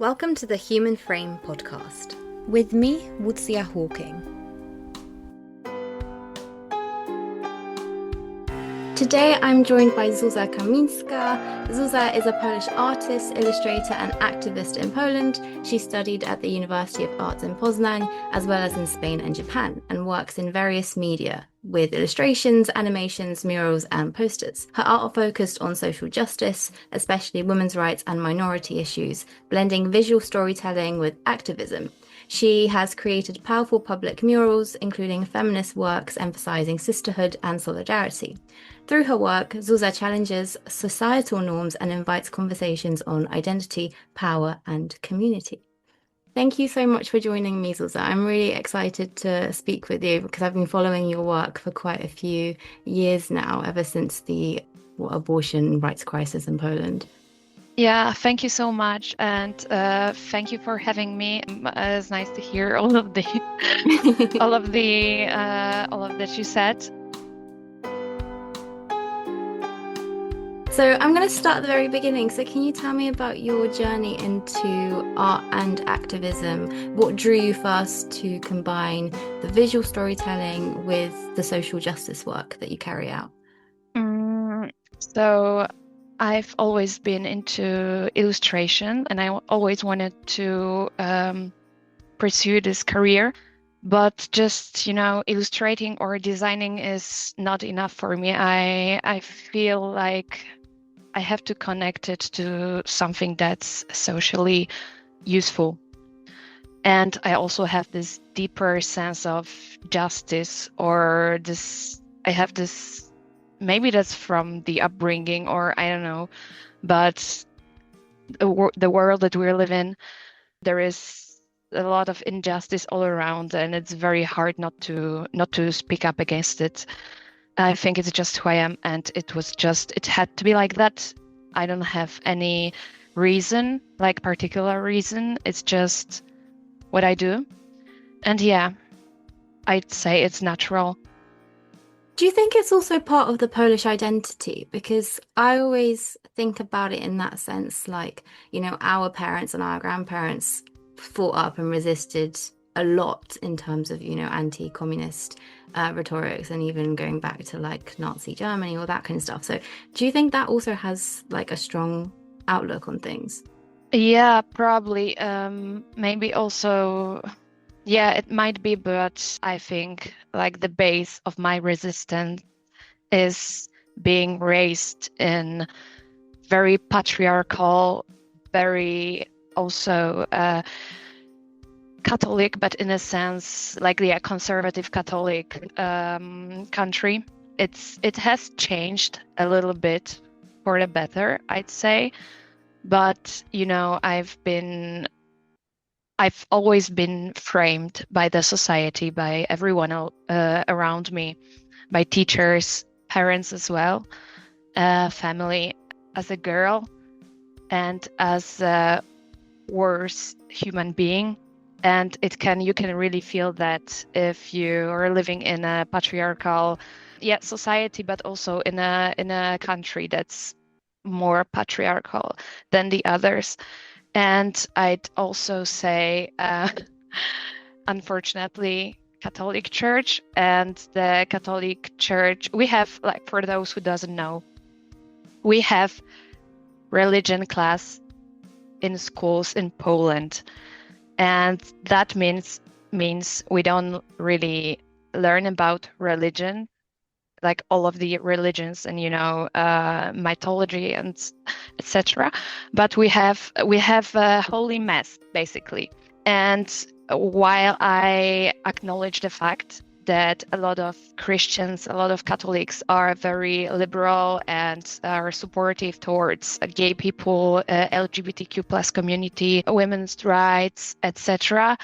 Welcome to the Human Frame podcast. With me, Łucja. Today I'm joined by Zuza Kamińska. Zuza is a Polish artist, illustrator and activist in Poland. She studied at the University of Arts in Poznań, as well as in Spain and Japan, and works in various media with illustrations, animations, murals and posters. Her art focused on social justice, especially women's rights and minority issues, blending visual storytelling with activism. She has created powerful public murals, including feminist works emphasizing sisterhood and solidarity. Through her work, Zuza challenges societal norms and invites conversations on identity, power, and community. Thank you so much for joining me, Zuza. I'm really excited to speak with you because I've been following your work for quite a few years now, ever since the abortion rights crisis in Poland. Yeah, thank you so much, and thank you for having me. It's nice to hear all of that you said. So I'm going to start at the very beginning. So can you tell me about your journey into art and activism? What drew you first to combine the visual storytelling with the social justice work that you carry out? So I've always been into illustration, and I always wanted to pursue this career. But just, illustrating or designing is not enough for me. I feel like I have to connect it to something that's socially useful. And I also have this deeper sense of justice, or maybe that's from the upbringing, or I don't know, but the world that we live in, there is a lot of injustice all around, and it's very hard not to speak up against it. I think it's just who I am, and it had to be like that. I don't have any reason, like particular reason. It's just what I do. And yeah, I'd say it's natural. Do you think it's also part of the Polish identity? Because I always think about it in that sense, like, our parents and our grandparents fought up and resisted a lot in terms of, anti-communist rhetorics, and even going back to like Nazi Germany, all that kind of stuff. So do you think that also has like a strong outlook on things? Yeah, probably. Maybe also, yeah, it might be, but I think like the base of my resistance is being raised in very patriarchal, very also Catholic, but in a sense like the conservative Catholic country. It has changed a little bit for the better, I'd say, but I've always been framed by the society, by everyone around me, by teachers, parents as well, family, as a girl and as a worse human being. And you can really feel that if you are living in a patriarchal society, but also in a country that's more patriarchal than the others. And I'd also say, unfortunately, Catholic Church, and the Catholic Church, we have, like, for those who doesn't know, we have religion class in schools in Poland. And that means we don't really learn about religion, like all of the religions and mythology and etc. But we have a holy mass basically. And while I acknowledge the fact that a lot of Christians, a lot of Catholics are very liberal and are supportive towards gay people, LGBTQ plus community, women's rights, etc.,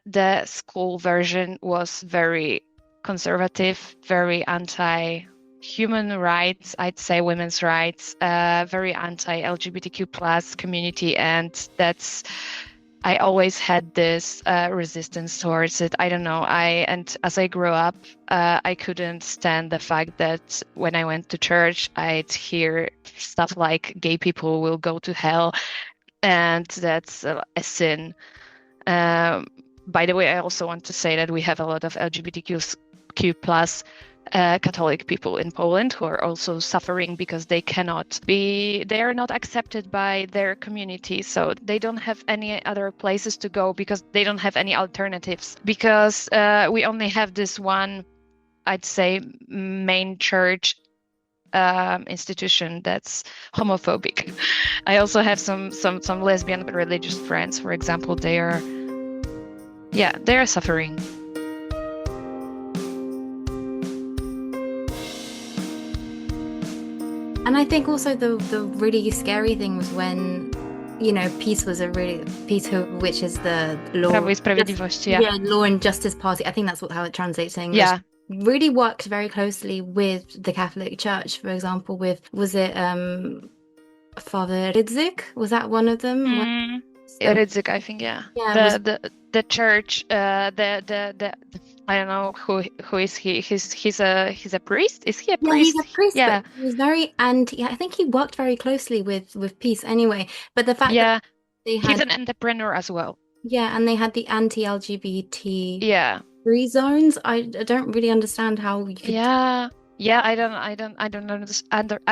the school version was very conservative, very anti-human rights, I'd say women's rights, very anti-LGBTQ plus community, and I always had this resistance towards it. I don't know. And as I grew up, I couldn't stand the fact that when I went to church, I'd hear stuff like gay people will go to hell. and that's a sin. By the way, I also want to say that we have a lot of LGBTQ plus Catholic people in Poland who are also suffering because they are not accepted by their community. So they don't have any other places to go because they don't have any alternatives, because we only have this one, I'd say, main church institution that's homophobic. I also have some lesbian religious friends, for example. They are suffering. And I think also the really scary thing was when, PiS was which is the law, Prawo i Sprawiedliwość, Law and Justice Party. I think that's how it translates to English. Yeah. Really worked very closely with the Catholic Church, for example, was it Father Rydzyk? Was that one of them? Rydzyk, I think, yeah. The church, I don't know who is he. He's a priest. Is he a priest? Yeah, he's a priest. Yeah, but he was very I think he worked very closely with PiS anyway. But the fact that he's an entrepreneur as well. Yeah, and they had the anti-LGBT free zones. I don't really understand how you could. I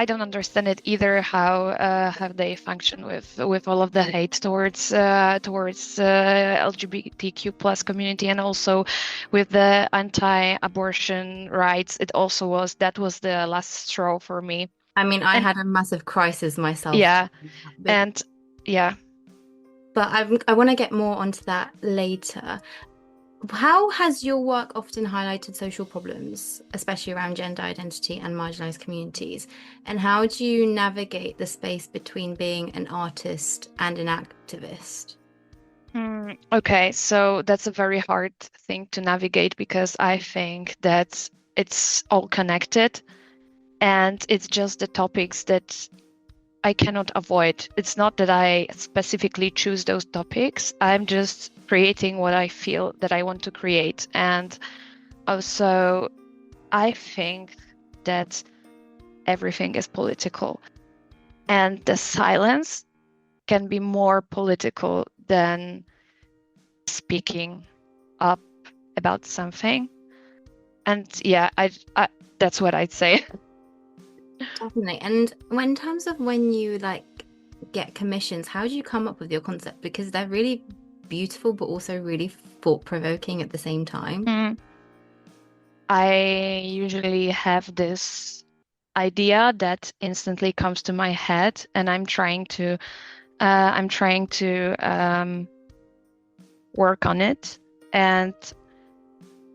don't understand it either. How they function with all of the hate towards LGBTQ plus community, and also with the anti-abortion rights. That was the last straw for me. I mean, I had a massive crisis myself. Yeah, but I want to get more onto that later. How has your work often highlighted social problems, especially around gender identity and marginalized communities? And how do you navigate the space between being an artist and an activist? Okay, so that's a very hard thing to navigate, because I think that it's all connected, and it's just the topics that I cannot avoid. It's not that I specifically choose those topics. I'm just creating what I feel that I want to create. And also, I think that everything is political, and the silence can be more political than speaking up about something. And I that's what I'd say. Definitely. And in terms of when you get commissions, how do you come up with your concept? Because they're really beautiful, but also really thought-provoking at the same time. I usually have this idea that instantly comes to my head, and I'm trying to work on it and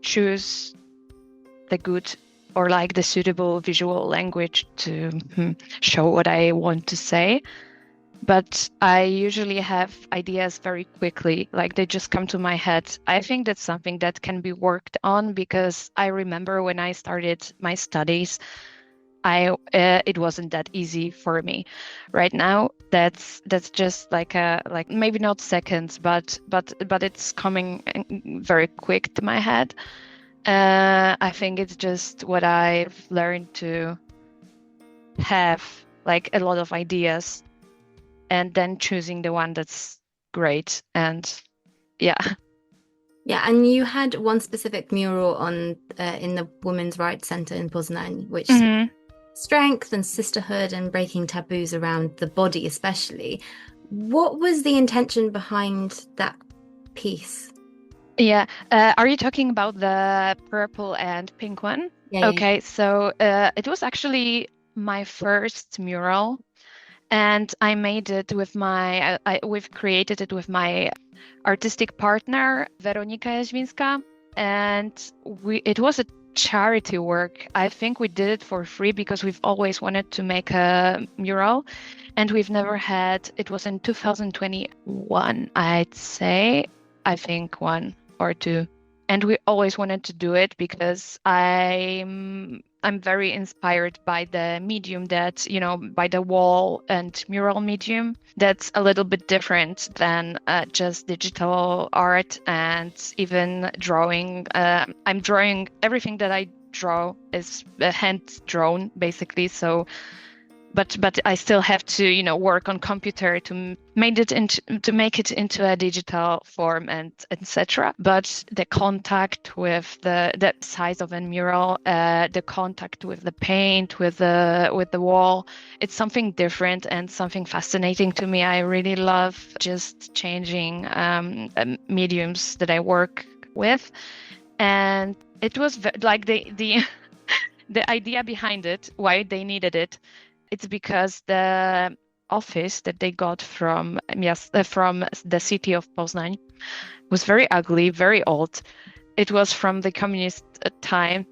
choose the good or the suitable visual language to show what I want to say. But I usually have ideas very quickly, they just come to my head. I think that's something that can be worked on, because I remember when I started my studies, it wasn't that easy for me. Right now, that's just maybe not seconds, but it's coming very quick to my head. I think it's just what I've learned to have a lot of ideas, and then choosing the one that's great. And and you had one specific mural on in the Women's Rights Center in Poznań, which strength and sisterhood and breaking taboos around the body especially. What was the intention behind that piece? Are you talking about the purple and pink one? Okay, so it was actually my first mural, and I made it with we've created it with my artistic partner, Weronika Jaźwińska, and it was a charity work. I think we did it for free because we've always wanted to make a mural, and we've never had. It was in 2021, I'd say. I think 1 or 2, and we always wanted to do it because I'm very inspired by the medium that, by the wall and mural medium. That's a little bit different than just digital art and even drawing. I'm drawing, everything that I draw is hand drawn, basically. So but I still have to, work on computer to make it into a digital form and etc. But the contact with the size of a mural, the contact with the paint, with the wall, it's something different and something fascinating to me. I really love just changing mediums that I work with, and it was like the the idea behind it, why they needed it. It's because the office that they got from the city of Poznań was very ugly, very old. It was from the communist time,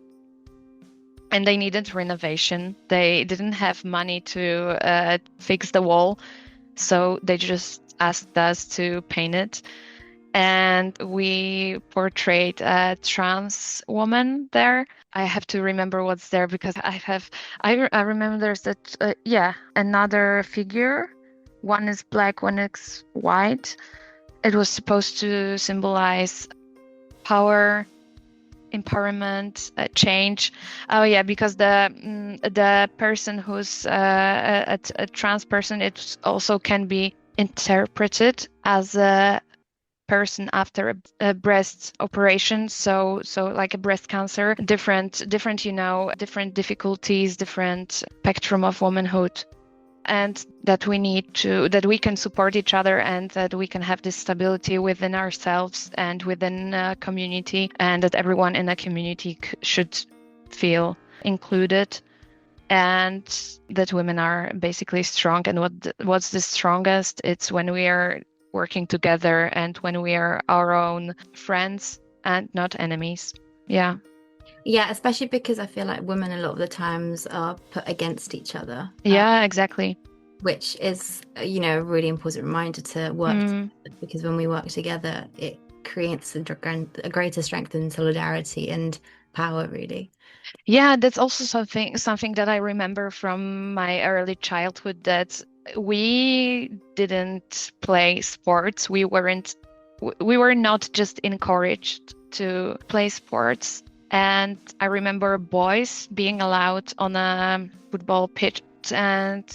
and they needed renovation. They didn't have money to fix the wall, so they just asked us to paint it. And we portrayed a trans woman there. I have to remember what's there because I remember there's another figure. One is black, one is white. It was supposed to symbolize power, empowerment, change. Oh yeah, because the person who's a trans person, it also can be interpreted as a person after a breast operation, so like a breast cancer, different different difficulties, different spectrum of womanhood, and that we can support each other, and that we can have this stability within ourselves and within a community, and that everyone in a community should feel included, and that women are basically strong. And what's the strongest? It's when we are working together and when we are our own friends and not enemies. Yeah, especially because I feel like women a lot of the times are put against each other. Yeah, exactly. Which is, a really important reminder to work together, because when we work together, it creates a greater strength in solidarity and power, really. Yeah, that's also something that I remember from my early childhood, that we didn't play sports. We were not just encouraged to play sports. And I remember boys being allowed on a football pitch, and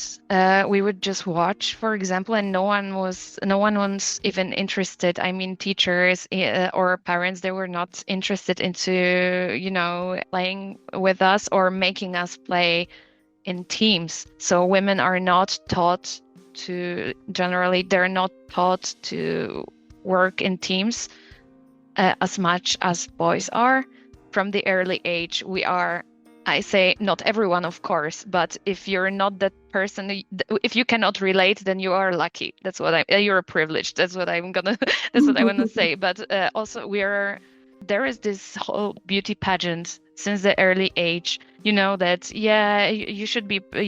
we would just watch, for example, and no one was even interested. I mean, teachers or parents, they were not interested into playing with us or making us play in teams. So women are not taught they're not taught to work in teams as much as boys are. From the early age, I say not everyone, of course, but if you're not that person, if you cannot relate, then you are lucky. You're privileged. That's what I want to say. But also there is this whole beauty pageant since the early age, that, you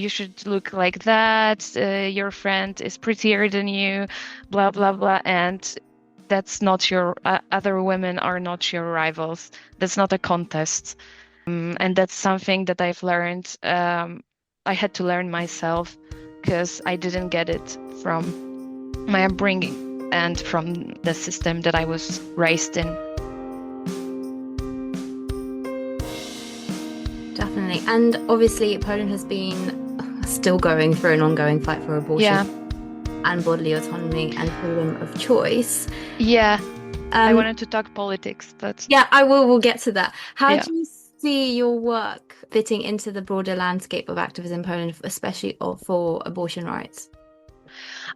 should look like that. Your friend is prettier than you, blah, blah, blah. And that's not other women are not your rivals. That's not a contest. And that's something that I've learned. I had to learn myself because I didn't get it from my upbringing and from the system that I was raised in. Definitely. And obviously, Poland has been still going through an ongoing fight for abortion and bodily autonomy and freedom of choice. Yeah. I wanted to talk politics, but... Yeah, we'll get to that. How do you see your work fitting into the broader landscape of activism in Poland, especially for abortion rights?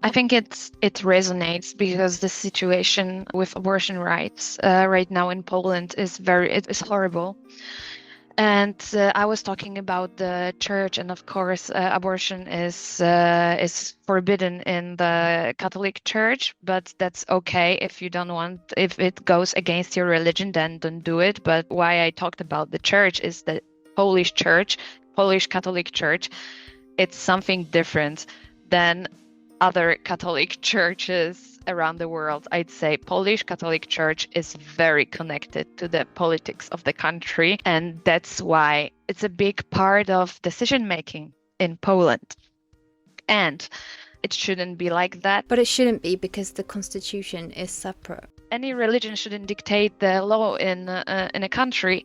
I think it resonates because the situation with abortion rights right now in Poland is horrible. And I was talking about the church, and of course, abortion is forbidden in the Catholic Church, but that's okay if you don't want. If it goes against your religion, then don't do it. But why I talked about the church is the Polish Church, Polish Catholic Church. It's something different than other Catholic churches around the world. I'd say Polish Catholic Church is very connected to the politics of the country, and that's why it's a big part of decision making in Poland. And it shouldn't be like that. But it shouldn't be, because the constitution is separate. any religion shouldn't dictate the law in a country.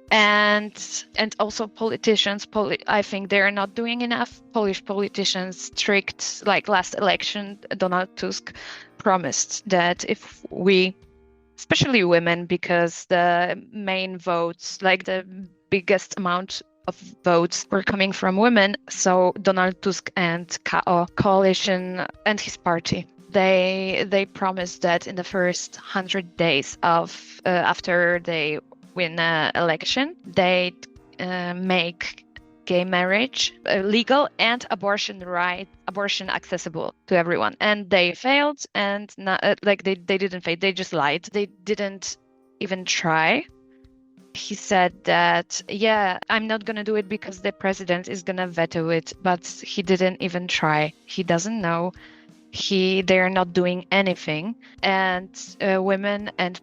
And also politicians, I think they're not doing enough. Polish politicians strict, like last election, Donald Tusk promised that if we, especially women, because the main votes, like the biggest amount of votes were coming from women. So Donald Tusk and KO coalition and his party, they promised that in the first 100 days of after they win an election, they make gay marriage legal and abortion accessible to everyone. And they failed, and they didn't fail, they just lied. They didn't even try. He said that, yeah, I'm not going to do it because the president is going to veto it, but he didn't even try. He doesn't know. They're not doing anything. And women and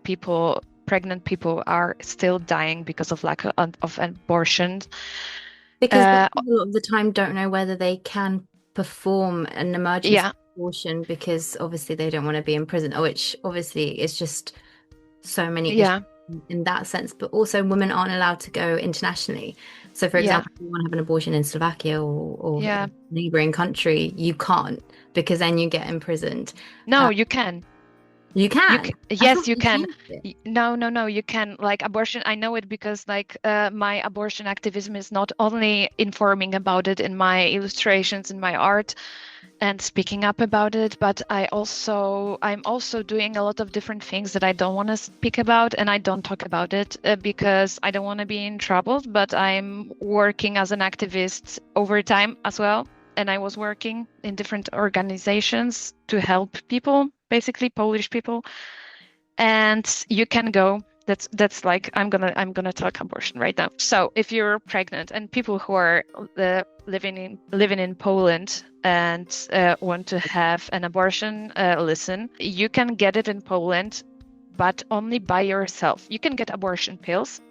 pregnant people are still dying because of lack of abortion. Because a lot of the time don't know whether they can perform an emergency abortion because obviously they don't want to be in prison, which obviously is just so many issues in that sense. But also women aren't allowed to go internationally. So for example, if you want to have an abortion in Slovakia or a neighboring country, you can't, because then you get imprisoned. No, you can. You can? Yes, you can. No, you can. Like abortion, I know it because like my abortion activism is not only informing about it in my illustrations, in my art, and speaking up about it, but I'm also doing a lot of different things that I don't want to speak about, and I don't talk about it because I don't want to be in trouble. But I'm working as an activist over time as well, and I was working in different organizations to help people, basically Polish people. And you can go. That's like I'm gonna talk abortion right now. So if you're pregnant and people who are living in Poland and want to have an abortion, listen, you can get it in Poland, but only by yourself. You can get abortion pills,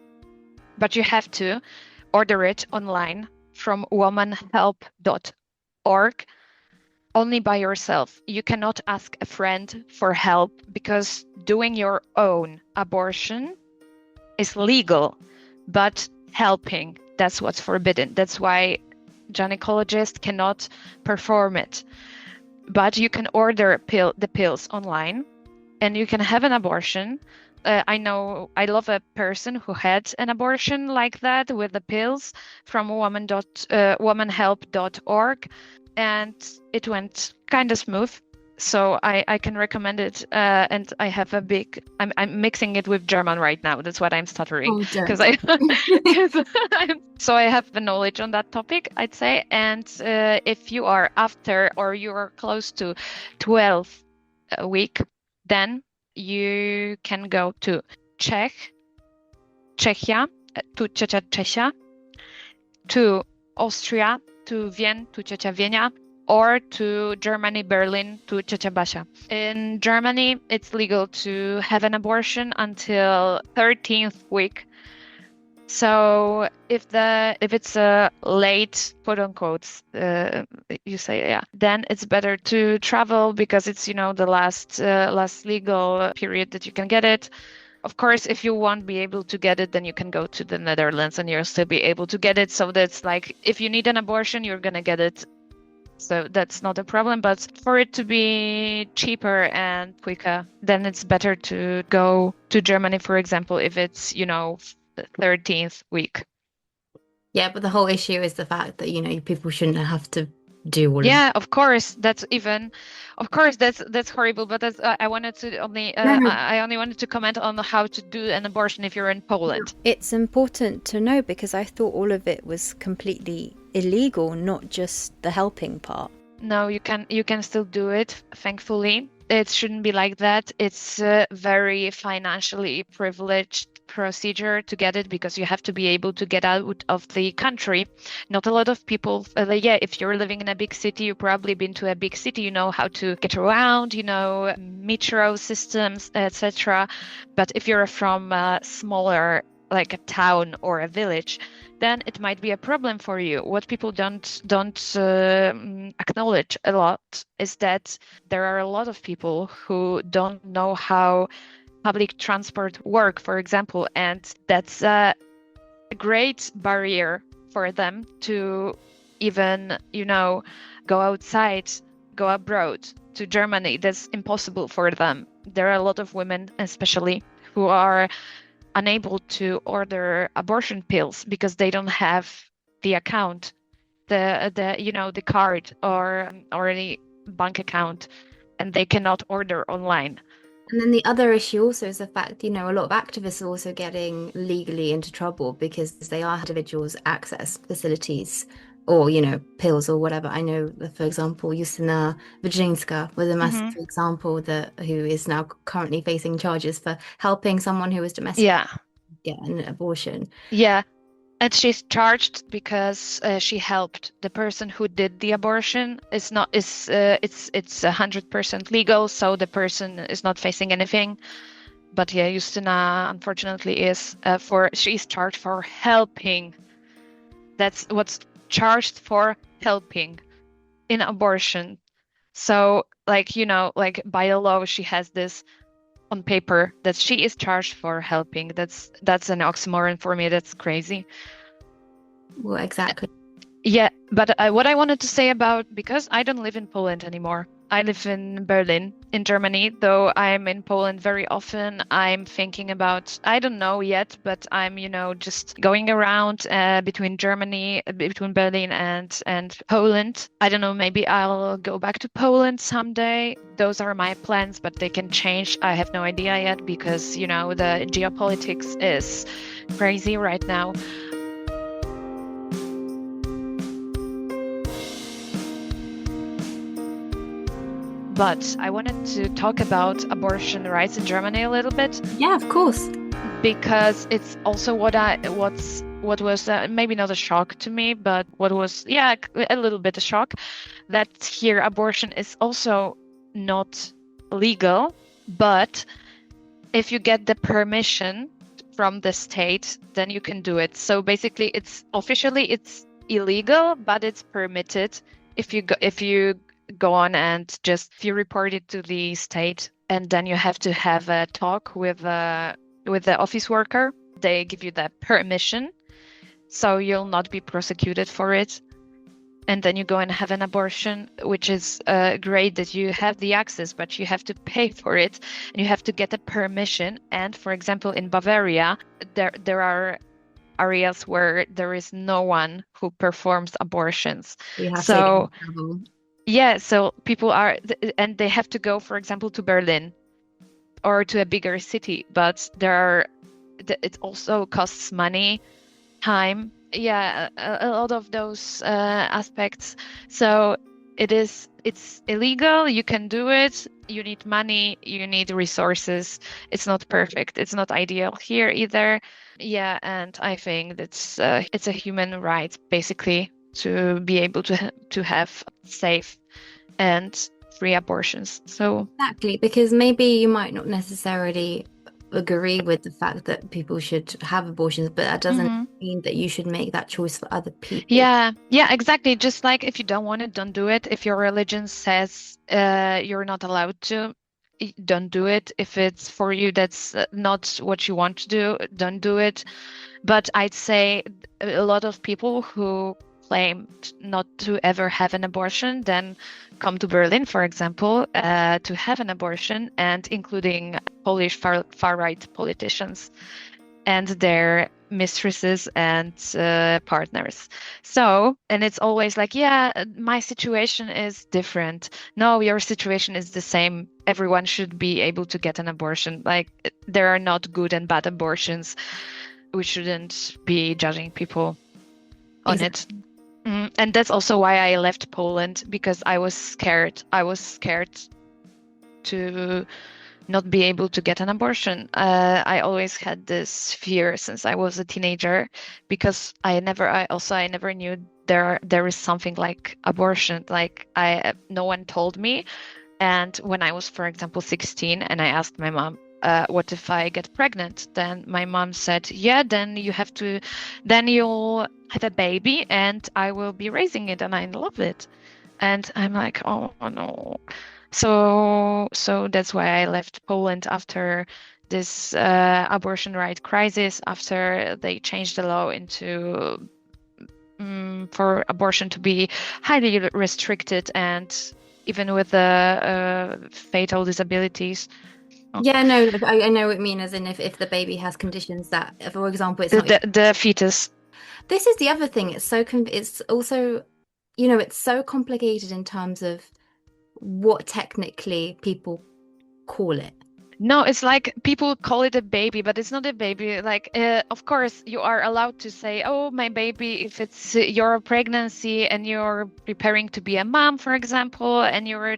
but you have to order it online from womanhelp.org. Only by yourself. You cannot ask a friend for help because doing your own abortion is legal, but helping, that's what's forbidden. That's why gynecologists cannot perform it. But you can order the pills online and you can have an abortion. I love a person who had an abortion like that with the pills from womanhelp.org. And it went kind of smooth, so I can recommend it. And I have I'm mixing it with German right now. That's what I'm stuttering because so I have the knowledge on that topic, I'd say. And if you are after or you are close to 12 a week, then you can go to Czechia, to ciocia Czesia, to Austria, to Wien, to ciocia Wienia, or to Germany, Berlin, to ciocia Basia. In Germany, it's legal to have an abortion until 13th week. So if it's a late, quote unquote, you say, then it's better to travel because it's the last legal period that you can get it. Of course, if you won't be able to get it, then you can go to the Netherlands and you'll still be able to get it. So that's like, if you need an abortion, you're going to get it. So that's not a problem. But for it to be cheaper and quicker, then it's better to go to Germany, for example, if it's, the 13th week. Yeah, but the whole issue is the fact that, people shouldn't have to do all of course, that's horrible, but I wanted to only I only wanted to comment on how to do an abortion if you're in Poland. It's important to know because I thought all of it was completely illegal, not just the helping part. No, you can still do it, thankfully. It shouldn't be like that. It's a very financially privileged procedure to get it because you have to be able to get out of the country. Not a lot of people, if you're living in a big city, you've probably been to a big city, you know how to get around, metro systems, etc. But if you're from a smaller, like a town or a village, then it might be a problem for you. What people don't acknowledge a lot is that there are a lot of people who don't know how public transport work, for example, and that's a great barrier for them to even, go outside, go abroad to Germany. That's impossible for them. There are a lot of women, especially, who are unable to order abortion pills because they don't have the account, the card or the bank account, and they cannot order online. And then the other issue also is the fact, a lot of activists are also getting legally into trouble because they are individuals access facilities or, pills or whatever. I know, for example, Justyna Kamińska was a massive example who is now currently facing charges for helping someone who was domestic get an abortion. Yeah. And she's charged because she helped the person who did the abortion. It's 100% legal, so the person is not facing anything. But yeah, Justyna unfortunately she's charged for helping. That's what's charged for helping in abortion. So by the law, she has this on paper that she is charged for helping. That's an oxymoron for me. That's crazy. Well, exactly. Yeah, but what I wanted to say because I don't live in Poland anymore. I live in Berlin, in Germany, though I'm in Poland very often. I'm thinking about, I don't know yet, but I'm, just going around between Berlin and Poland. I don't know, maybe I'll go back to Poland someday. Those are my plans, but they can change. I have no idea yet because, the geopolitics is crazy right now. But I wanted to talk about abortion rights in Germany a little bit. Yeah, of course. Because it's also what was maybe not a shock to me, but what was, a little bit a shock, that here abortion is also not legal, but if you get the permission from the state, then you can do it. So basically it's illegal, but it's permitted if you go on and if you report it to the state, and then you have to have a talk with the office worker. They give you that permission, so you'll not be prosecuted for it. And then you go and have an abortion, which is great that you have the access, but you have to pay for it and you have to get a permission. And for example, in Bavaria, there are areas where there is no one who performs abortions. So people and they have to go, for example, to Berlin or to a bigger city, but it also costs money, time, a lot of those aspects. So it's illegal. You can do it. You need money. You need resources. It's not perfect. It's not ideal here either. Yeah, and I think it's a human right, basically, to be able to have safe and free abortions. So exactly, because maybe you might not necessarily agree with the fact that people should have abortions, but that doesn't mean that you should make that choice for other people. Yeah, exactly. Just like if you don't want it, don't do it. If your religion says you're not allowed to, don't do it. If it's for you, that's not what you want to do, don't do it. But I'd say a lot of people who claimed not to ever have an abortion then come to Berlin, for example, to have an abortion, and including Polish far-right politicians and their mistresses and partners. So, and it's always like, my situation is different. No, your situation is the same. Everyone should be able to get an abortion. Like, there are not good and bad abortions. We shouldn't be judging people on it. And that's also why I left Poland, because I was scared. I was scared to not be able to get an abortion. I always had this fear since I was a teenager, because I never knew there is something like abortion. Like no one told me. And when I was, for example, 16, and I asked my mom, what if I get pregnant? Then my mom said, then you'll have a baby and I will be raising it and I love it. And I'm like, oh no. So that's why I left Poland after this abortion right crisis, after they changed the law into for abortion to be highly restricted, and even with the fatal disabilities. Yeah, no, I know what you mean, as in if the baby has conditions that, for example, it's not. The fetus. This is the other thing. It's also, it's so complicated in terms of what technically people call it. No, it's like people call it a baby, but it's not a baby. Like, of course, you are allowed to say, "Oh, my baby," if it's your pregnancy and you're preparing to be a mom, for example, and you're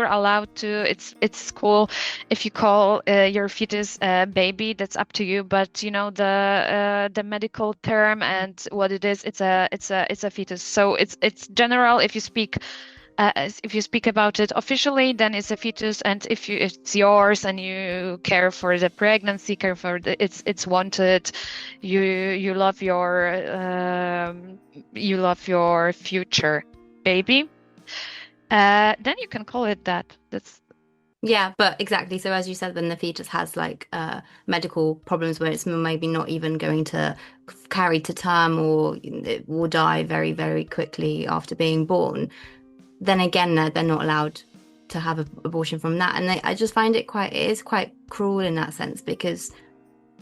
allowed to. It's cool if you call your fetus a baby. That's up to you. But the medical term and what it is, it's a fetus. So it's general. If you speak about it officially, then it's a fetus, and if it's yours and you care for the pregnancy, care for it's wanted, you love your future baby, then you can call it that. Yeah, but exactly. So as you said, when the fetus has like medical problems where it's maybe not even going to carry to term, or it will die very, very quickly after being born, then again, they're not allowed to have an abortion from that. And I just find it is quite cruel in that sense, because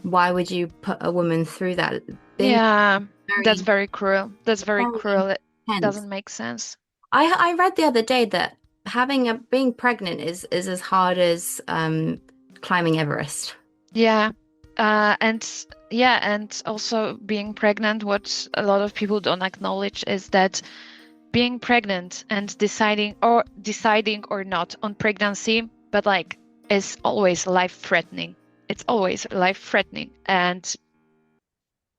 why would you put a woman through that? Yeah, that's Very, very cruel. That's very very cruel. It intense. doesn't make sense. I read the other day that being pregnant is as hard as climbing Everest. Yeah. And also being pregnant, what a lot of people don't acknowledge is that being pregnant and deciding or not on pregnancy, but like, is always life-threatening. It's always life-threatening, and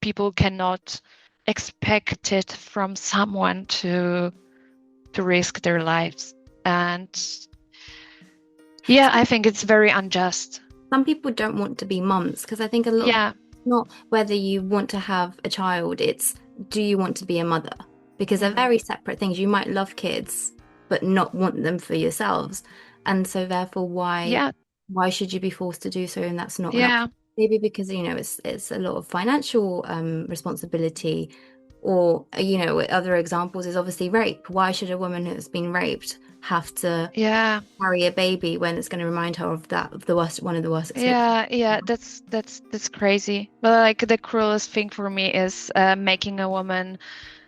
people cannot expect it from someone to risk their lives. And yeah, I think it's very unjust. Some people don't want to be mums, because I think a lot Yeah. not whether you want to have a child, it's do you want to be a mother? Because they're very separate things. You might love kids, but not want them for yourselves. And so therefore, Yeah. why should you be forced to do so? And that's not an Yeah. option. Maybe because, it's a lot of financial responsibility, or, other examples is obviously rape. Why should a woman who's been raped have to Yeah. carry a baby when it's going to remind her of one of the worst experiences? Yeah, that's crazy. But like, the cruelest thing for me is making a woman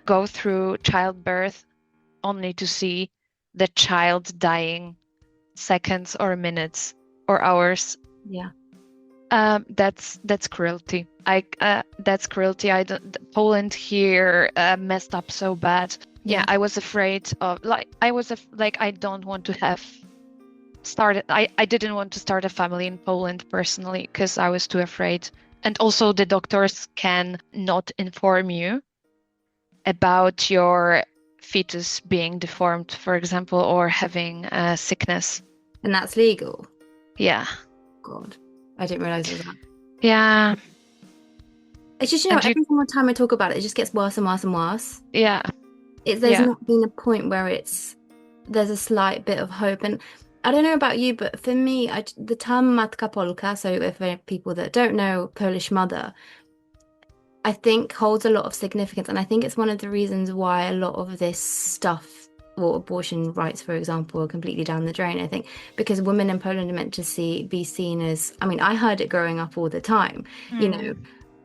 go through childbirth only to see the child dying seconds or minutes or hours. Yeah. That's cruelty. That's cruelty. Poland here messed up so bad. Yeah, I was afraid of I don't want to have started. I didn't want to start a family in Poland personally, because I was too afraid. And also, the doctors can not inform you about your fetus being deformed, for example, or having a sickness. And that's legal. Yeah. God, I didn't realize it was that. Yeah. It's just, every single time I talk about it, it just gets worse and worse and worse. Yeah. There's not been a point where there's a slight bit of hope. And I don't know about you, but for me, the term Matka Polka, so for people that don't know, Polish mother, I think holds a lot of significance. And I think it's one of the reasons why a lot of this stuff, or abortion rights, for example, are completely down the drain. I think because women in Poland are meant to be seen as, I heard it growing up all the time,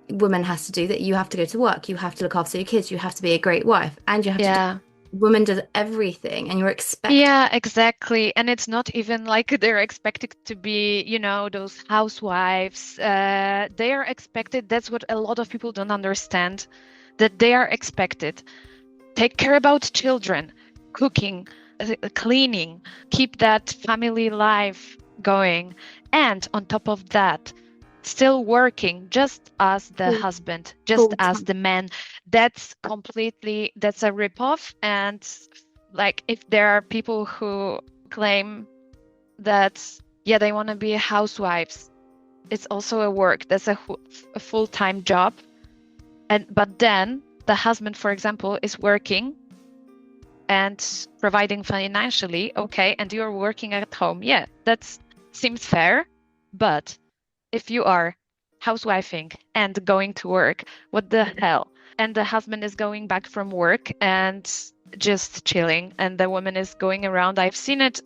woman has to do that. You have to go to work, you have to look after your kids, you have to be a great wife, and you have to woman does everything, and you're expected. Yeah, exactly. And it's not even like they're expected to be, those housewives. They are expected. That's what a lot of people don't understand, that they are expected. Take care about children, cooking, cleaning, keep that family life going. And on top of that, still working just as the husband, just as the man. That's a ripoff. And like, if there are people who claim that, they want to be housewives, it's also a work. That's a full-time job. But then the husband, for example, is working and providing financially, okay, and you're working at home. Yeah, that seems fair. But if you are housewifing and going to work, what the hell? And the husband is going back from work and just chilling, and the woman is going around. I've seen it,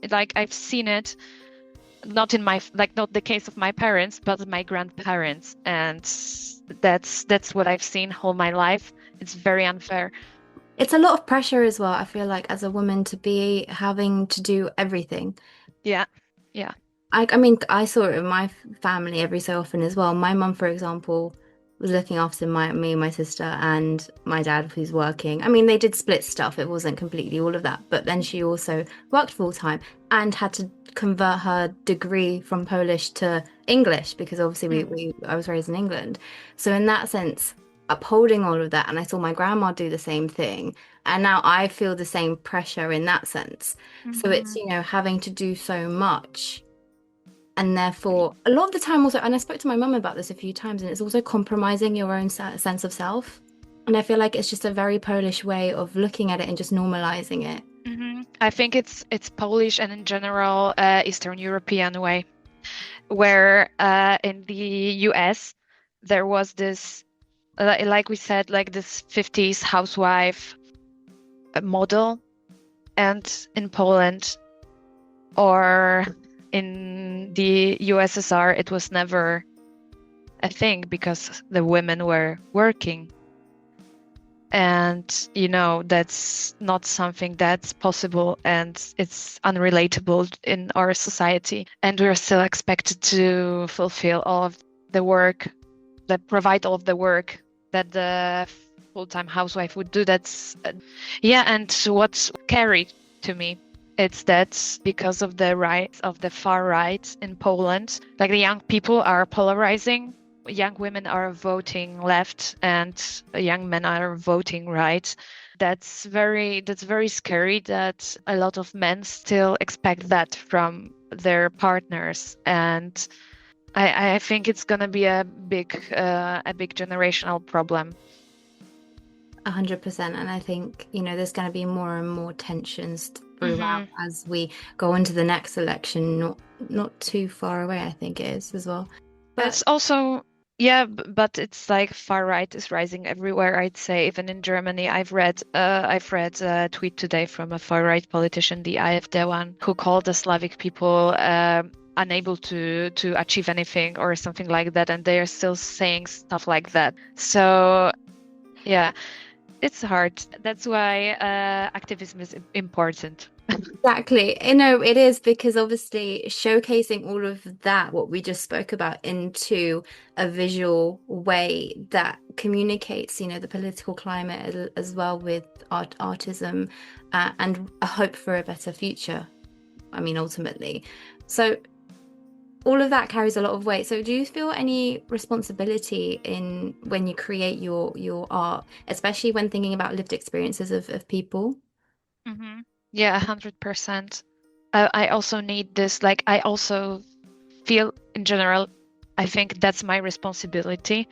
not in my, not the case of my parents, but my grandparents. And that's what I've seen all my life. It's very unfair. It's a lot of pressure as well, I feel like, as a woman to be having to do everything. Yeah. Yeah. I mean, I saw it in my family every so often as well. My mum, for example, was looking after me and my sister and my dad who's working. I mean, they did split stuff. It wasn't completely all of that. But then she also worked full time and had to convert her degree from Polish to English because obviously I was raised in England. So in that sense, upholding all of that, and I saw my grandma do the same thing. And now I feel the same pressure in that sense. So it's, having to do so much. And therefore, a lot of the time also, and I spoke to my mum about this a few times, and it's also compromising your own sense of self. And I feel like it's just a very Polish way of looking at it and just normalizing it. I think it's Polish and in general Eastern European way, where in the US there was this, like we said, like this 50s housewife model, and in Poland or in the USSR, it was never a thing because the women were working. And, that's not something that's possible, and it's unrelatable in our society. And we're still expected to fulfill all of the work, provide all of the work that the full-time housewife would do. And what's scary to me, it's that because of the rise of the far right in Poland, like the young people are polarizing. Young women are voting left and young men are voting right. That's very scary that a lot of men still expect that from their partners. And I think it's going to be a big generational problem. 100%. And I think, there's going to be more and more tensions throughout as we go into the next election, not too far away, I think it is as well. But it's also, but it's like far right is rising everywhere, I'd say. Even in Germany, I've read a tweet today from a far right politician, the AfD one, who called the Slavic people unable to achieve anything or something like that, and they are still saying stuff like that. So yeah, it's hard. That's why activism is important. Exactly. It is, because obviously showcasing all of that, what we just spoke about, into a visual way that communicates, the political climate as well with artism and a hope for a better future. I mean, ultimately. So all of that carries a lot of weight. So do you feel any responsibility in when you create your art, especially when thinking about lived experiences of people? Yeah, 100%. I also need this, I also feel in general, I think that's my responsibility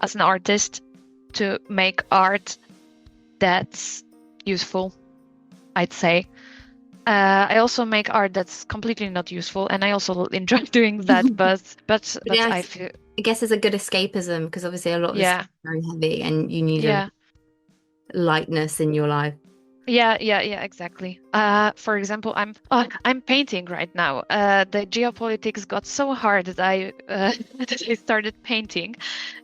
as an artist to make art that's useful, I'd say. I also make art that's completely not useful, and I also enjoy doing that, but Yes, I feel, I guess it's a good escapism, because obviously a lot of this is very heavy and you need a lightness in your life. Yeah, exactly. For example, I'm painting right now. The geopolitics got so hard that I that I started painting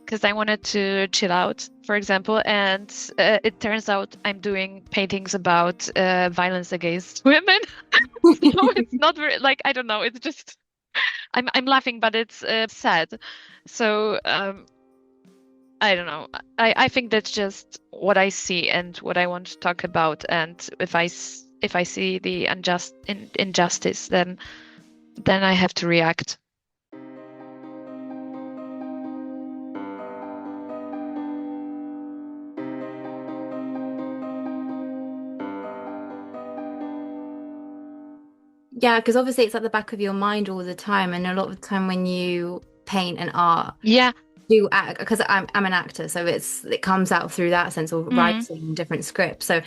because I wanted to chill out, for example. And it turns out I'm doing paintings about violence against women. So it's not very, I don't know. It's just I'm laughing, but it's sad. So I don't know. I think that's just what I see and what I want to talk about. And if I see the injustice, then I have to react. Yeah, because obviously it's at the back of your mind all the time, and a lot of the time when you paint and art, do act, because I'm an actor, so it comes out through that sense of writing different scripts. So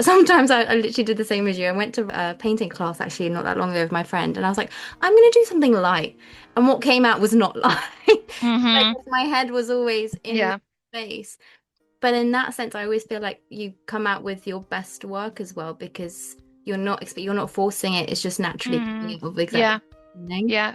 sometimes I literally did the same as you. I went to a painting class actually not that long ago with my friend, and I was like, I'm gonna do something light, and what came out was not light. Like Hmm. my head was always in the Yeah. space. But in that sense, I always feel like you come out with your best work as well because you're not forcing it. It's just naturally Hmm. coming out of exactly Yeah. what you're doing. Yeah.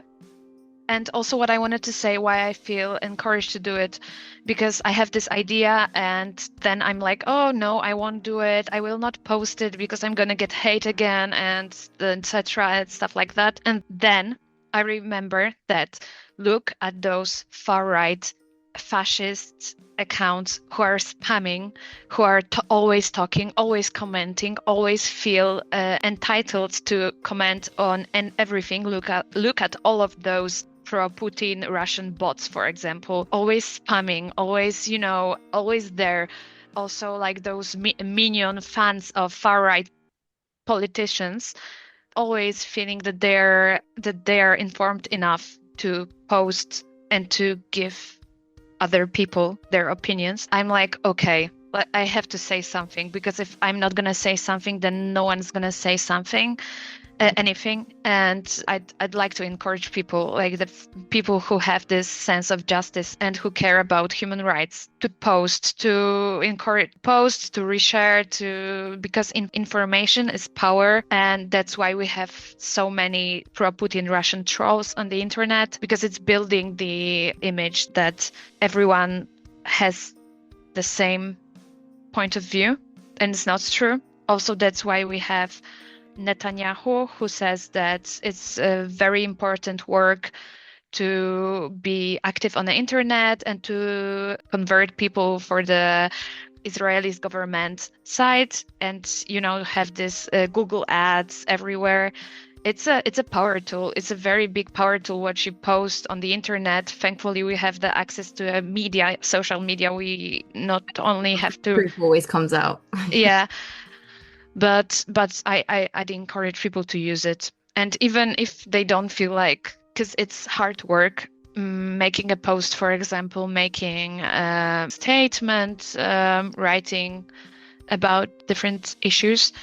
And also, what I wanted to say, why I feel encouraged to do it, because I have this idea, and then I'm like, oh no, I won't do it. I will not post it because I'm gonna get hate again, and etc. and stuff like that. And then I remember that look at those far right fascist accounts who are spamming, who are always talking, always commenting, always feel entitled to comment on and everything. Look at all of those pro-Putin Russian bots, for example, always spamming, always, always there. Also, like those minion fans of far-right politicians, always feeling that they're informed enough to post and to give other people their opinions. I'm like, okay, but I have to say something, because if I'm not gonna say something, then no one's gonna say something. Anything. And I'd like to encourage people, like the people who have this sense of justice and who care about human rights, to post, to encourage, post, to reshare, because information is power. And that's why we have so many pro-Putin Russian trolls on the internet, because it's building the image that everyone has the same point of view, and it's not true. Also, that's why we have Netanyahu, who says that it's a very important work to be active on the internet and to convert people for the Israelis government side, and have this Google ads everywhere. It's a power tool. It's a very big power tool what you post on the internet. Thankfully, we have the access to media, social media. We not only have to, Proof always comes out. yeah, but I'd encourage people to use it. And even if they don't feel like, because it's hard work, making a post, for example, making a statement, writing about different issues,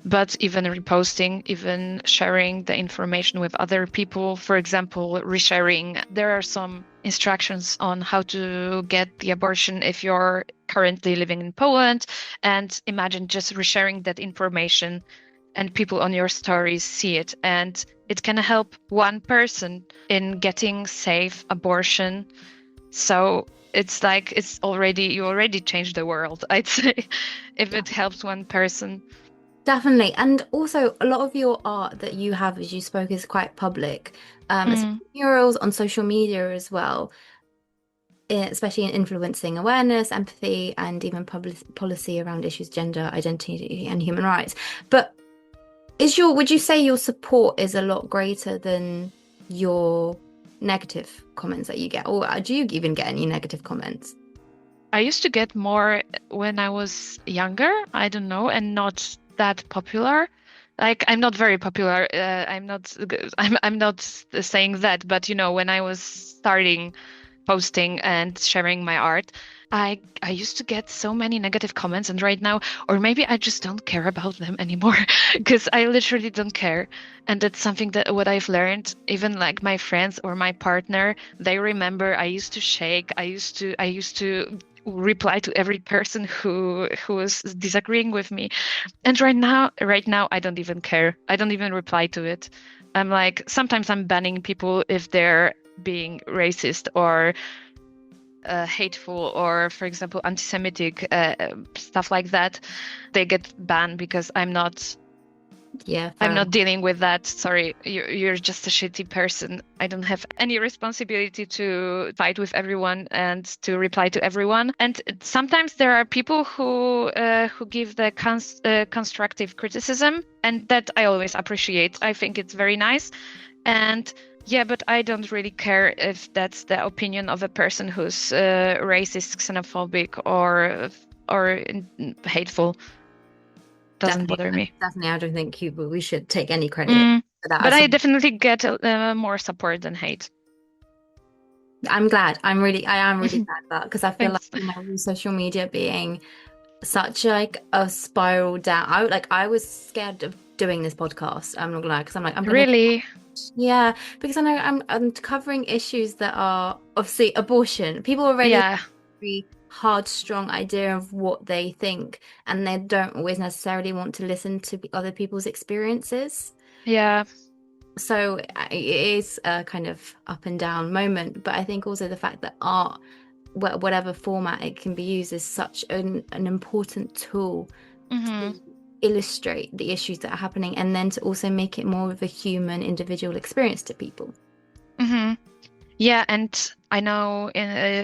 but even reposting, even sharing the information with other people, for example, resharing. There are some instructions on how to get the abortion if you're currently living in Poland. And imagine just resharing that information and people on your stories see it. And it can help one person in getting safe abortion. So it's like you already changed the world, I'd say, if it helps one person. Definitely. And also, a lot of your art that you have, as you spoke, is quite public, Mm. especially murals on social media as well, especially in influencing awareness, empathy, and even policy around issues, gender identity, and human rights. But would you say your support is a lot greater than your negative comments that you get? Or do you even get any negative comments? I used to get more when I was younger, I don't know, and not that popular. Like, I'm not very popular. I'm not saying that, but when I was starting posting and sharing my art, I used to get so many negative comments, and right now, or maybe I just don't care about them anymore, because I literally don't care. And that's something that what I've learned. Even like my friends or my partner, they remember I used to shake. I used to reply to every person who was disagreeing with me. And right now I don't even care. I don't even reply to it. I'm like, sometimes I'm banning people if they're being racist or hateful, or for example anti-Semitic, stuff like that. They get banned because Yeah, I'm fair not enough. dealing with that. Sorry, you're just a shitty person. I don't have any responsibility to fight with everyone and to reply to everyone. And sometimes there are people who give the constructive criticism, and that I always appreciate. I think it's very nice. And yeah, but I don't really care if that's the opinion of a person who's racist, xenophobic, or hateful. Doesn't bother me. Definitely, I don't think we should take any credit Mm, for that. but I definitely get more support than hate. I'm glad. I am really glad that because I feel like Thanks. with social media being such like a spiral down. I was scared of doing this podcast. I'm not gonna lie, because I'm like, I'm gonna, Really? yeah, because I know I'm covering issues that are obviously abortion. People already have Yeah, a very hard, strong idea of what they think, and they don't always necessarily want to listen to other people's experiences. yeah. So it is a kind of up and down moment, but I think also the fact that art, whatever format it can be used, is such an important tool Mm-hmm. to illustrate the issues that are happening, and then to also make it more of a human individual experience to people. Mm-hmm. Yeah, and I know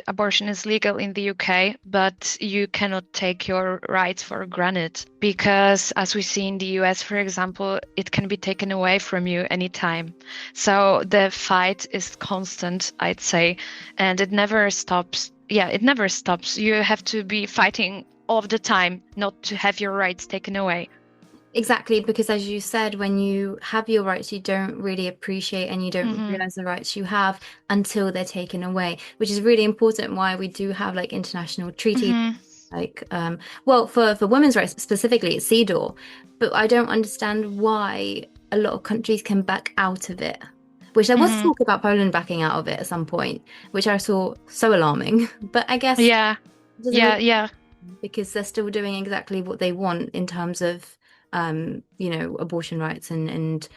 abortion is legal in the UK, but you cannot take your rights for granted because, as we see in the US, for example, it can be taken away from you anytime. So the fight is constant, I'd say, and it never stops. Yeah, it never stops. You have to be fighting all the time not to have your rights taken away. Exactly, because as you said, when you have your rights, you don't really appreciate and you don't Mm-hmm. realize the rights you have until they're taken away, which is really important why we do have like international treaties, Mm-hmm. like well, for women's rights specifically, it's CEDAW, but I don't understand why a lot of countries can back out of it. Which there was Mm-hmm. talk about Poland backing out of it at some point, which I saw so alarming. But I guess Yeah, it doesn't yeah, really, yeah. because they're still doing exactly what they want in terms of abortion rights and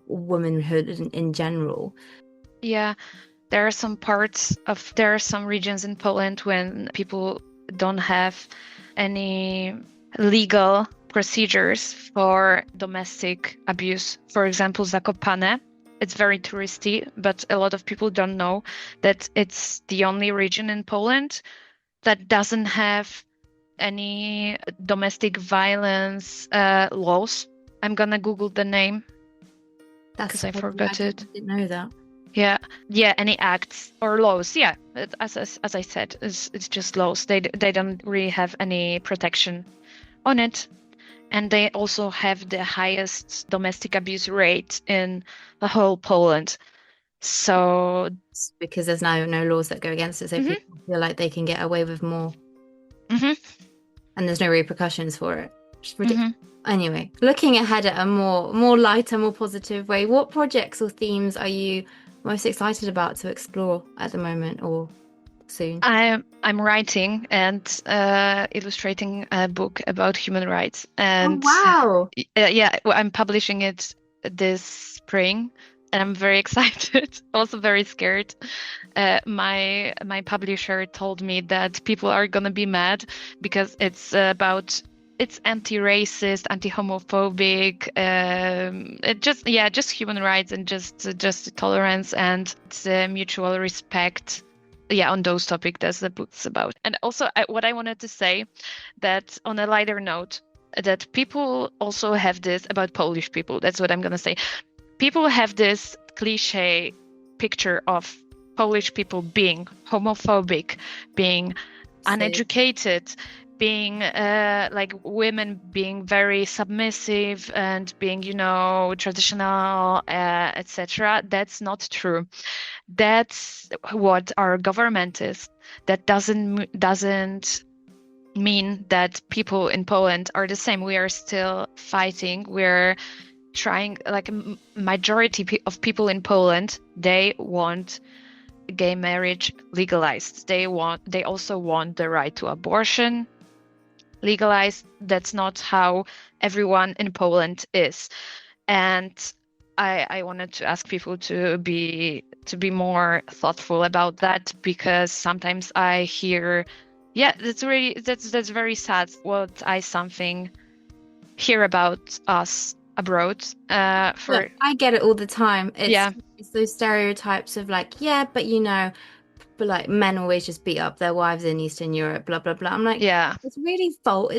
womanhood in general. Yeah, there are some regions in Poland when people don't have any legal procedures for domestic abuse. For example, Zakopane, it's very touristy, but a lot of people don't know that it's the only region in Poland that doesn't have any domestic violence laws. I'm gonna Google the name That's because I surprising. forgot it. Didn't know that. Yeah, yeah, any acts or laws. Yeah, as I said, it's just laws. They don't really have any protection on it, and they also have the highest domestic abuse rate in the whole Poland. So, It's because there's no laws that go against it, so mhm, people feel like they can get away with more, mhm, and there's no repercussions for it. It's ridiculous. mhm. Anyway, looking ahead at a more lighter, more positive way, what projects or themes are you most excited about to explore at the moment or soon? I'm writing and illustrating a book about human rights, Oh, and wow. yeah, well, I'm publishing it this spring, and I'm very excited. Also very scared. My publisher told me that people are gonna be mad because it's anti-racist, anti-homophobic, just human rights and just tolerance and it's, mutual respect. Yeah, on those topics, that's the book's about. And also, what I wanted to say, that on a lighter note, that people also have this about Polish people. That's what I'm gonna say. People have this cliche picture of Polish people being homophobic, being uneducated, being like women being very submissive and being, traditional, etc. That's not true. That's what our government is. That doesn't mean that people in Poland are the same. We are still fighting. We're trying, like majority of people in Poland, they want gay marriage legalized. They also want the right to abortion legalized. That's not how everyone in Poland is. And I wanted to ask people to be more thoughtful about that, because sometimes I hear, yeah, that's very sad what I something hear about us abroad. Look, For I get it all the time. It's yeah, it's those stereotypes of like, yeah, but like men always just beat up their wives in Eastern Europe, blah blah blah. I'm like, yeah, it's really false.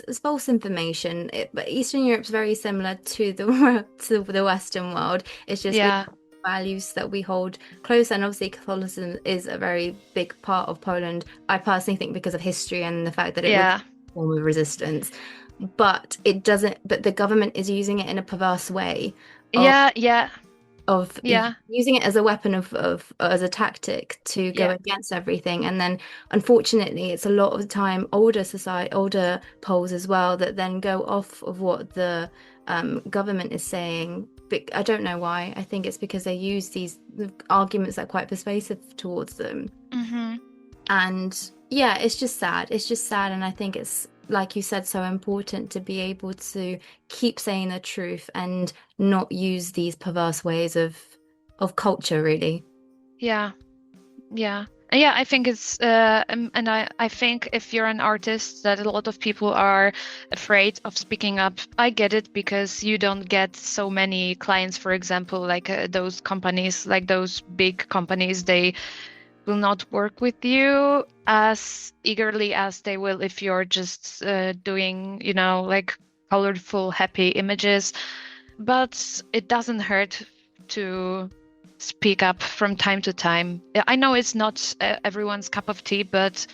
It's false information. But Eastern Europe's very similar to the to the Western world. It's just we yeah, have values that we hold close, and obviously Catholicism is a very big part of Poland. I personally think because of history and the fact that it was yeah, a form of resistance. But it doesn't. But the government is using it in a perverse way of yeah, yeah. using it as a weapon of as a tactic to go against everything. And then unfortunately it's a lot of the time older polls as well that then go off of what the government is saying. But I don't know why. I think it's because they use these arguments that are quite persuasive towards them. And yeah, it's just sad. It's just sad. And I think it's, like you said, so important to be able to keep saying the truth and not use these perverse ways of culture, really. Yeah. I think it's and I think if you're an artist, that a lot of people are afraid of speaking up. I get it, because you don't get so many clients, for example, like those companies, like those big companies, they will not work with you as eagerly as they will if you're just doing, like colorful, happy images. But it doesn't hurt to speak up from time to time. I know it's not everyone's cup of tea, but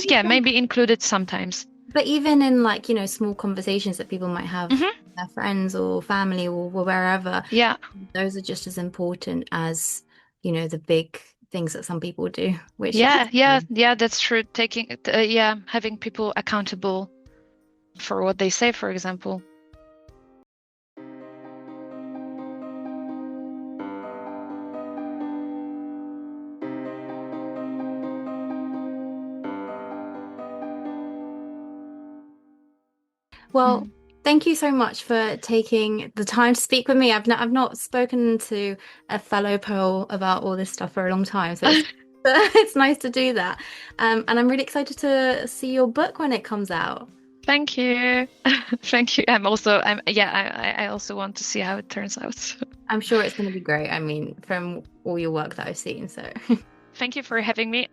yeah, maybe include it sometimes. But even in, like, small conversations that people might have with their friends or family or wherever, those are just as important as, the big things that some people do. Which that's true. Having people accountable for what they say, for example. Well, thank you so much for taking the time to speak with me. I've not spoken to a fellow Pearl about all this stuff for a long time, so it's nice to do that. And I'm really excited to see your book when it comes out. Thank you. Thank you. I also want to see how it turns out. I'm sure it's going to be great. I mean, from all your work that I've seen, so. Thank you for having me.